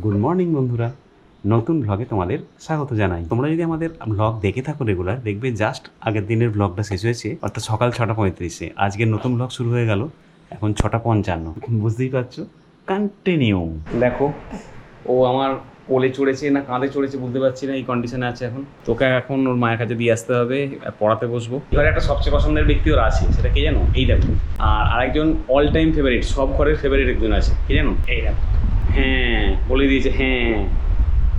Good morning বন্ধুরা, নতুন ব্লগে তোমাদের স্বাগত জানাই। তোমরা যদি আমাদের ব্লগ দেখে থাকো রেগুলার, দেখবে জাস্ট আগের দিনের ব্লগটা শেষ হয়েছে, অর্থাৎ সকাল 6:35। আজকের নতুন ব্লগ শুরু হয়ে গেল এখন 6:55। বুঝতেই পারছো, কন্টিনিউ। দেখো, ও আমার কোলে চড়েছে না কাঁধে চড়েছে বুঝতে পারছি না, এই কন্ডিশনে আছে এখন। তোকে এখন ওর মায়ের কাছে দিয়ে আসতে হবে, পড়াতে বসবো। এবার একটা সবচেয়ে পছন্দের ব্যক্তি ওর আছে, সেটা কে জানো? এই দেখো। আর আরেকজন অল টাইম ফেভারিট, সব ঘরের ফেভারিট একজন আছে, কে জানো? এই দেখো। হ্যাঁ, বলে দিয়েছে। হ্যাঁ,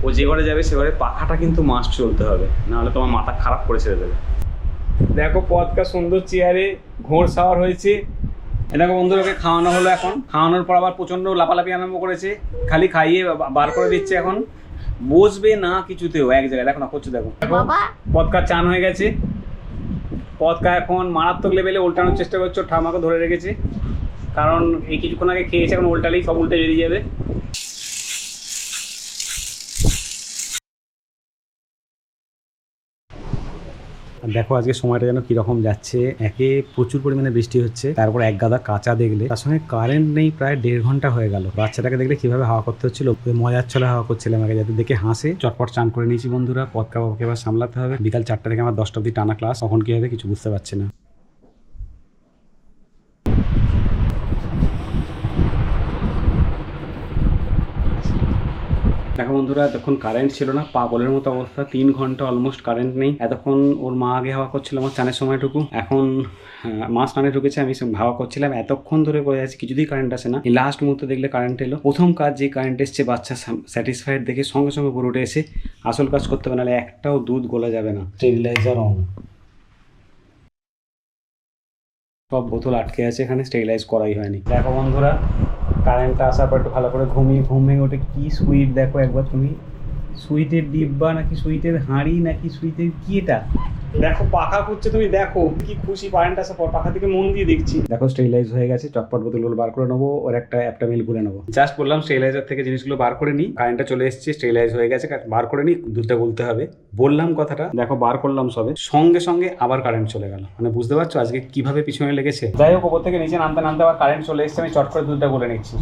ও যে ঘরে যাবে সে ঘরে পাখাটা কিন্তু মাস্ট চলতে হবে, নাহলে তোমার মাথা খারাপ করে ছেড়ে দেবে। দেখো, পথকা সুন্দর চেয়ারে ঘোর সাওয়ার হয়েছে। দেখো বন্ধুরা, ওকে খাওয়ানো হলো। এখন খাওয়ানোর পর আবার প্রচণ্ড লাফালাফি আরম্ভ করেছে, খালি খাইয়ে বার করে দিচ্ছে। এখন বসবে না কিছুতেও, এক জায়গায় দেখো না করছে। দেখো পথকা চান হয়ে গেছে। পথকা এখন মারাত্মক লেভেলে উল্টানোর চেষ্টা করছে, ঠামাকে ধরে রেখেছে, কারণ এই কিছুক্ষণ আগে খেয়েছে, এখন উল্টালেই সব উল্টে বেরিয়ে যাবে। দেখো আজকে সময়টা যেন কিরকম যাচ্ছে। একে প্রচুর পরিমাণে বৃষ্টি হচ্ছে, তারপর এক গাদা কাঁচা দেখলে, তার সঙ্গে কারেন্ট নেই প্রায় 1.5 ঘন্টা হয়ে গেল। বাচ্চাটাকে দেখলে কিভাবে হাওয়া করতে হচ্ছিল, মজার ছলে হাওয়া করছিলাম আগে, যাতে দেখে হাসে। চটপট চান করে নিয়েছি বন্ধুরা। পথকা বাবাকে এবার সামলাতে হবে। বিকাল 4টা থেকে আমার 10টা অব্দি টানা ক্লাস, কখন কি হবে কিছু বুঝতে পারছি না। দেখো বন্ধুরা, এতক্ষণ কারেন্ট ছিল না, পাগলের মতো অবস্থা। 3 ঘন্টা অলমোস্ট কারেন্ট নেই। এতক্ষণ ওর মা আগে হাওয়া করছিল আমার চানের সময়টুকু। এখন মা স্নানে ঢুকেছে, আমি হাওয়া করছিলাম। এতক্ষণ ধরে বয়ে আছি, কিছুতেই কারেন্ট আসে না। লাস্ট মুহূর্তে দেখলে কারেন্ট এলো। প্রথম কাজ যে কারেন্ট এসছে, বাচ্চা স্যাটিসফাইড দেখে সঙ্গে সঙ্গে উপরে উঠে এসে আসল কাজ করতে হবে, নাহলে একটাও দুধ গলা যাবে না। Steriliser on. সব বোতল আটকে আছে এখানে, স্টেরিলাইজ করাই হয়নি। দেখো বন্ধুরা, কারেন্টটা আসার পর একটু ভালো করে ঘুম ভেঙে ওঠে। কি সুইট দেখো একবার তুমি, সুইটের ডিব্বা নাকি সুইটের হাঁড়ি নাকি সুইটের কি এটা? দেখো পাখা করছে, তুমি দেখো কি খুশি। কারেন্ট আসার পর পাখা থেকে মন দিয়ে দেখছি। দেখো স্টেরিলাইজ হয়ে গেছে। চটপট বোতলগুলো বার করে নেবো, ওর একটা মিল ঘুরে নেবো। জাস্ট বললাম স্টেরিলাইজার থেকে জিনিসগুলো বার করে নিই। কারেন্টটা চলে এসেছে, স্টেরিলাইজ হয়ে গেছে, বার করে নিই, দুধটা বলতে হবে। বললাম কথাটা, দেখো বার করলাম সবে, সঙ্গে সঙ্গে আবার কারেন্ট চলে গেল। মানে বুঝতে পারছো আজকে কিভাবে পিছনে লেগেছে। যাই হোক, ওপর থেকে নিচে নামতে নামতে আবার কারেন্ট চলে এসেছে। আমি চট করে দুধটা বলে নিচ্ছি।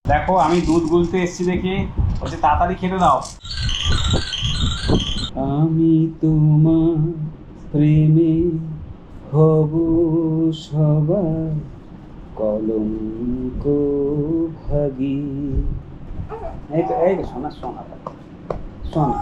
দেখো আমি দুধ গুলতে এসেছি দেখে বলছে তাড়াতাড়ি খেতে দাও। আমি তোমার প্রেমে হব সবার কলঙ্ক ভাগী। এই তো শোনা শোনা শোনা।